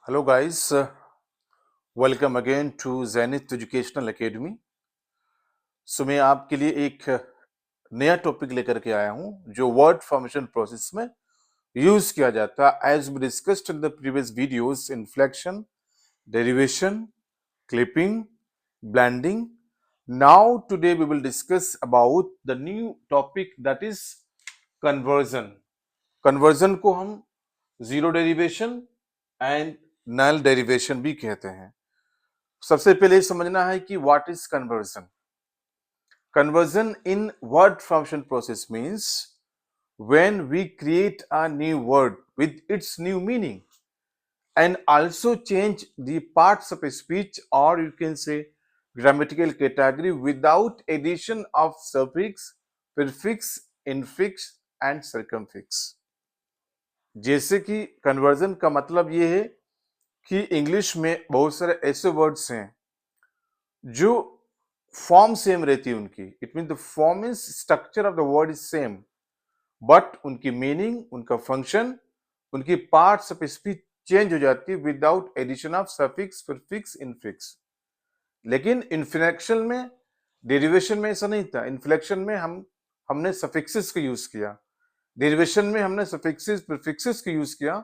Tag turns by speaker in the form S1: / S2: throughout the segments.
S1: Hello, guys. Welcome again to Zenith Educational Academy. मैं आपके लिए एक नया टॉपिक लेकर के आया हूं जो वर्ड फॉर्मेशन प्रोसेस में यूज किया जाता है as we discussed in the previous videos inflection derivation clipping blending. Now today we will discuss about the new topic that is conversion. Conversion को हम zero derivation and null derivation भी कहते हैं. सबसे पहले समझना है कि what is conversion. Conversion in word formation process means when we create a new word with its new meaning and also change the parts of a speech, or you can say grammatical category, without addition of suffix, prefix, infix and circumfix. जैसे कि conversion का मतलब ये है कि English में बहुत सारे ऐसे वर्ड्स हैं जो फॉर्म सेम रहती है उनकी. It mean the form is structure of the word is same, but उनकी मीनिंग, उनका फंक्शन, उनकी पार्ट्स ऑफ स्पीच चेंज हो जाती है without addition of suffix, prefix, infix. लेकिन इन्फ्लेक्शन में, डेरिवेशन में ऐसा नहीं था. इन्फ्लेक्शन में हमने सफिक्सेस को यूज किया. डेरिवेशन में हमने सफिक्सेस, प्रीफिक्सेस को यूज किया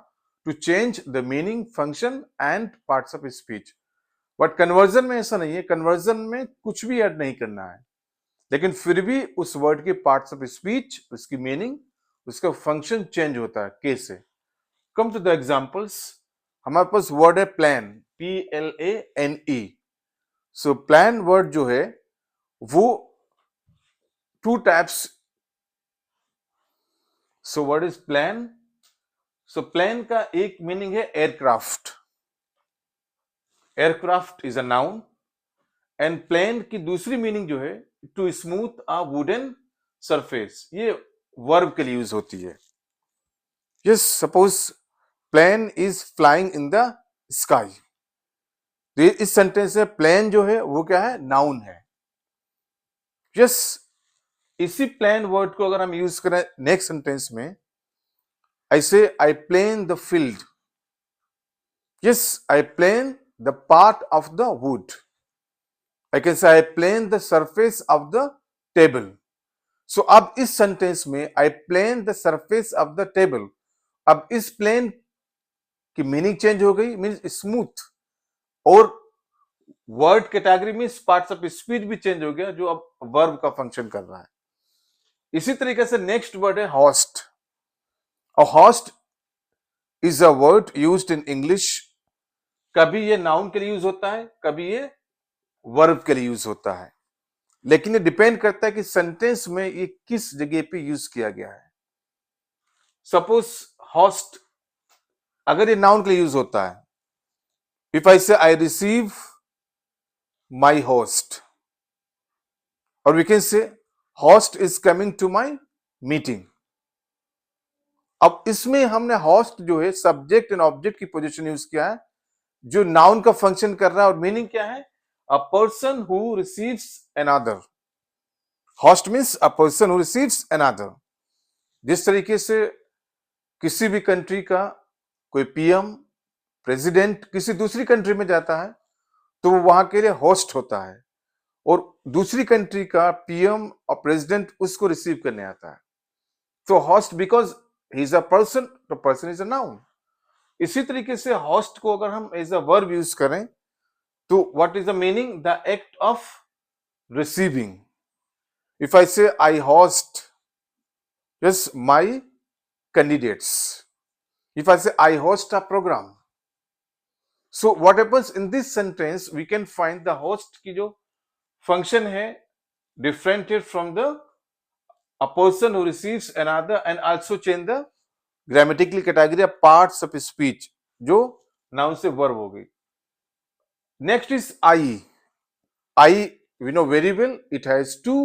S1: to change the meaning, function and parts of speech. But conversion में ऐसा नहीं है. कन्वर्जन में कुछ भी ऐड नहीं करना है, लेकिन फिर भी उस वर्ड के पार्ट्स ऑफ स्पीच, उसकी मीनिंग, उसका फंक्शन चेंज होता है. कैसे? Come to the examples. हमारे पास वर्ड है plane, PLANE. So plane word जो है वो two types. So word is plane. So plane का एक मीनिंग है aircraft. Aircraft is a noun. And plane की दूसरी मीनिंग जो है to smooth a wooden surface. ये वर्ब के लिए यूज होती है. Yes, suppose plane is flying in the sky. इस सेंटेंस में प्लेन जो है वो क्या है? नाउन है. यस, इसी प्लेन वर्ड को अगर हम यूज करें नेक्स्ट सेंटेंस में, ऐसे I plane the field. Yes, I plane the part of the wood. I can say I plane the surface of the table. So अब इस सेंटेंस में I plane the surface of the table. अब इस plane की meaning change हो गई, means smooth, और word category में पार्ट्स ऑफ स्पीच भी चेंज हो गया जो अब वर्ब का फंक्शन कर रहा है. इसी तरीके से नेक्स्ट वर्ड है host. Host is a word used in English. कभी ये नाउन के लिए यूज होता है, कभी ये वर्ब के लिए यूज होता है, लेकिन ये डिपेंड करता है कि सेंटेंस में ये किस जगह पे यूज किया गया है. सपोज होस्ट अगर ये नाउन के लिए यूज होता है, if I say I receive my host, और we can say host is coming to my meeting. अब इसमें हमने होस्ट जो है सब्जेक्ट एंड ऑब्जेक्ट की पोजीशन यूज किया है जो नाउन का फंक्शन कर रहा है, और मीनिंग क्या है? A person who receives another. Host means a person who receives another. जिस तरीके से किसी भी कंट्री का कोई पीएम, प्रेसिडेंट किसी दूसरी कंट्री में जाता है तो वो वहां के लिए होस्ट होता है, और दूसरी कंट्री का पीएम और प्रेसिडेंट उसको रिसीव करने आता है. तो host because he is a person, तो पर्सन इज अ नाउन. इसी तरीके से होस्ट को अगर हम एज अ वर्ब यूज करें तो what is the meaning? The act of receiving. If I say I host yes my candidates. If I say I host a program, so what happens in this sentence? We can find the host की जो function है differentiated from the a person who receives another, and also change the grammatical category of parts of speech जो noun से verb हो गई. Next is I. I we know very well it has two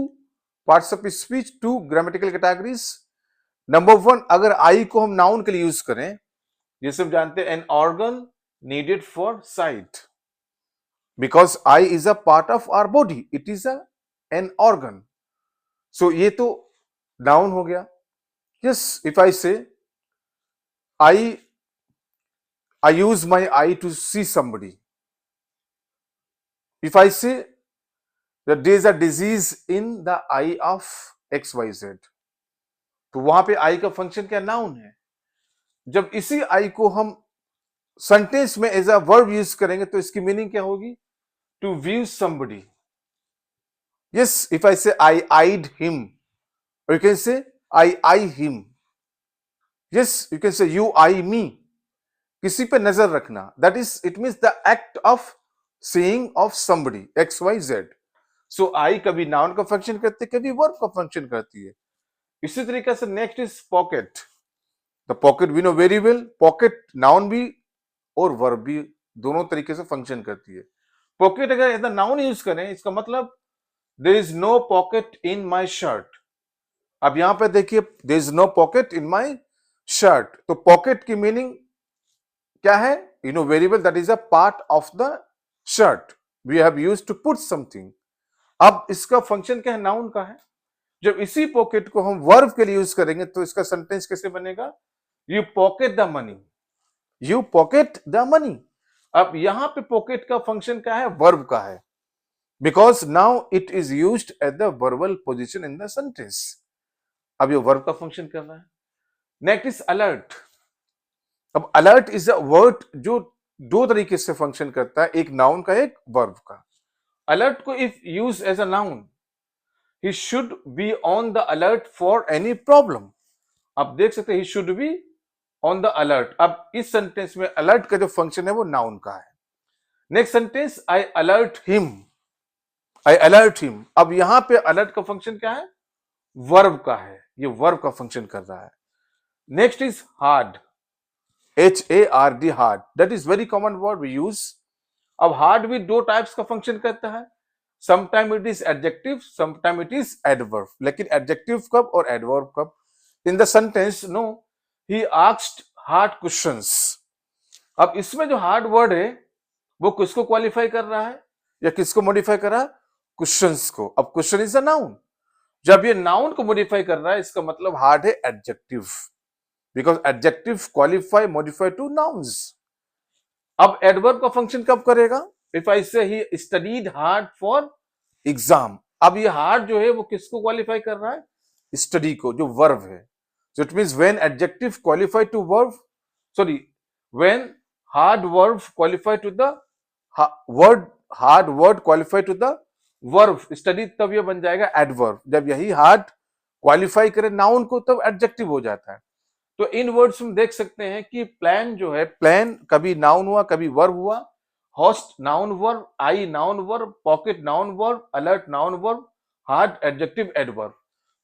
S1: parts of speech, two grammatical categories. Number one, अगर आई को हम noun के लिए use करें, जैसे हम जानते हैं an organ needed for sight, because eye is a part of our body, it is an organ. So ये तो नाउन हो गया. Yes, if I say I I use my eye to see somebody. If I say that there is a disease in the eye of XYZ, तो वहां पे आई का function क्या, noun है. जब इसी आई को हम सेंटेंस में एज अ वर्ब यूज करेंगे तो इसकी मीनिंग क्या होगी, to view somebody. Yes, if I say I eyed him, or you can say I eye him. Yes, you can say you eye me. किसी पे नजर रखना, that is, it means the act of seeing of somebody, XYZ. So I कभी noun का function करती है, कभी verb का फंक्शन करती है. इसी तरीके से next is pocket. The pocket we know very well, pocket noun भी और वर्ब भी दोनों तरीके से फंक्शन करती है. पॉकेट अगर एज नाउन यूज करें, इसका मतलब there is no pocket in my shirt. अब यहां पे देखिए, there is no pocket in my shirt, तो पॉकेट की मीनिंग क्या है, you know very well, that is a part of the shirt we have used to put something. अब इसका फंक्शन क्या है, नाउन का है. जब इसी पॉकेट को हम वर्ब के लिए यूज करेंगे तो इसका सेंटेंस कैसे बनेगा, you pocket the money. You pocket the money. अब यहां पे पॉकेट का फंक्शन क्या है, वर्ब का है, because now it is used at the verbal position in the sentence. अब ये वर्ब का फंक्शन कर रहा है. Next is alert. अब अलर्ट इज अ वर्ड जो दो तरीके से फंक्शन करता है, एक नाउन का, एक वर्ब का. अलर्ट को if use as a noun, he should be on the alert for any problem. आप देख सकते हैं, he should be on the alert. अब इस सेंटेंस में अलर्ट का जो फंक्शन है वो नाउन का है. Next sentence, I alert him. I alert him. अब यहां पे अलर्ट का फंक्शन क्या है, वर्ब का है. ये वर्ब का फंक्शन कर रहा है. Next is hard. HARD, hard. That is very common word we use. अब हार्ड भी दो टाइप्स का फंक्शन करता है. Sometime it is adjective, sometime it is adverb. लेकिन adjective कब और adverb कब? In the sentence, no, he asked hard questions. अब इसमें जो hard word है वो किसको क्वालिफाई कर रहा है या किसको मॉडिफाई कर रहा है, क्वेश्चंस को. अब क्वेश्चन इज अ नाउन. जब ये नाउन को मॉडिफाई कर रहा है, इसका मतलब हार्ड है adjective, because adjective qualify modify two nouns. अब एडवर्ब का फंक्शन कब करेगा, इफ आई से he studied hard for exam. अब ये हार्ड जो है वो किसको क्वालिफाई कर रहा है, स्टडी को, जो वर्ब है. So it means when adjective qualify to verb, sorry, when hard verb qualify to the word, hard word qualify to the verb study, तब ये बन जाएगा एडवर्ब. जब यही हार्ड क्वालिफाई करे नाउन को तब एडजेक्टिव हो जाता है. तो इन वर्ड्स में देख सकते हैं कि प्लान जो है, प्लान कभी नाउन हुआ कभी वर्ब हुआ, host noun verb, eye noun verb, pocket noun verb, alert noun verb, hard adjective adverb.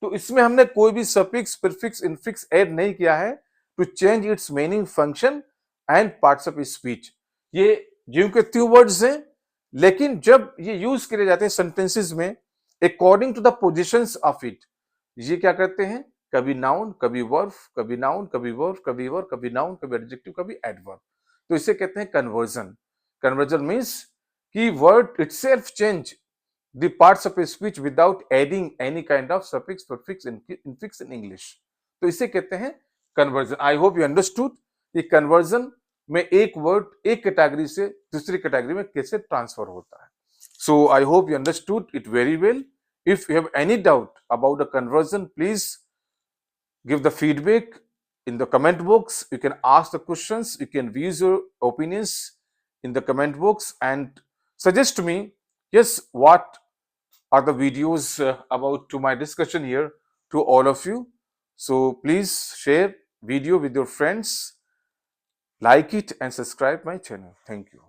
S1: तो इसमें हमने कोई भी सफिक्स, प्रीफिक्स, इनफिक्स ऐड नहीं किया है to change its meaning, function and parts of speech. ये ज्यों के त्यों वर्ड्स हैं, लेकिन जब ये यूज किए जाते हैं सेंटेंसेस में according to the positions of it, ये क्या करते हैं, कभी नाउन कभी वर्ब, कभी नाउन कभी वर्ब, कभी वर्ब कभी नाउन, कभी एडजेक्टिव कभी एडवर्ब. तो इसे कहते हैं कन्वर्जन. Conversion means कि word itself change the parts of a speech without adding any kind of suffix, prefix, infix in English. तो इसे कहते हैं conversion. I hope you understood कि conversion में एक word एक कैटेगरी से दूसरी कैटेगरी में कैसे ट्रांसफर होता है. So I hope you understood it very well. If you have any doubt about the conversion, please give the feedback in the comment box. You can ask the questions. You can view your opinions in the comment box and suggest to me, yes, what are the videos about to my discussion here to all of you. So please share video with your friends, like it and subscribe my channel. Thank you.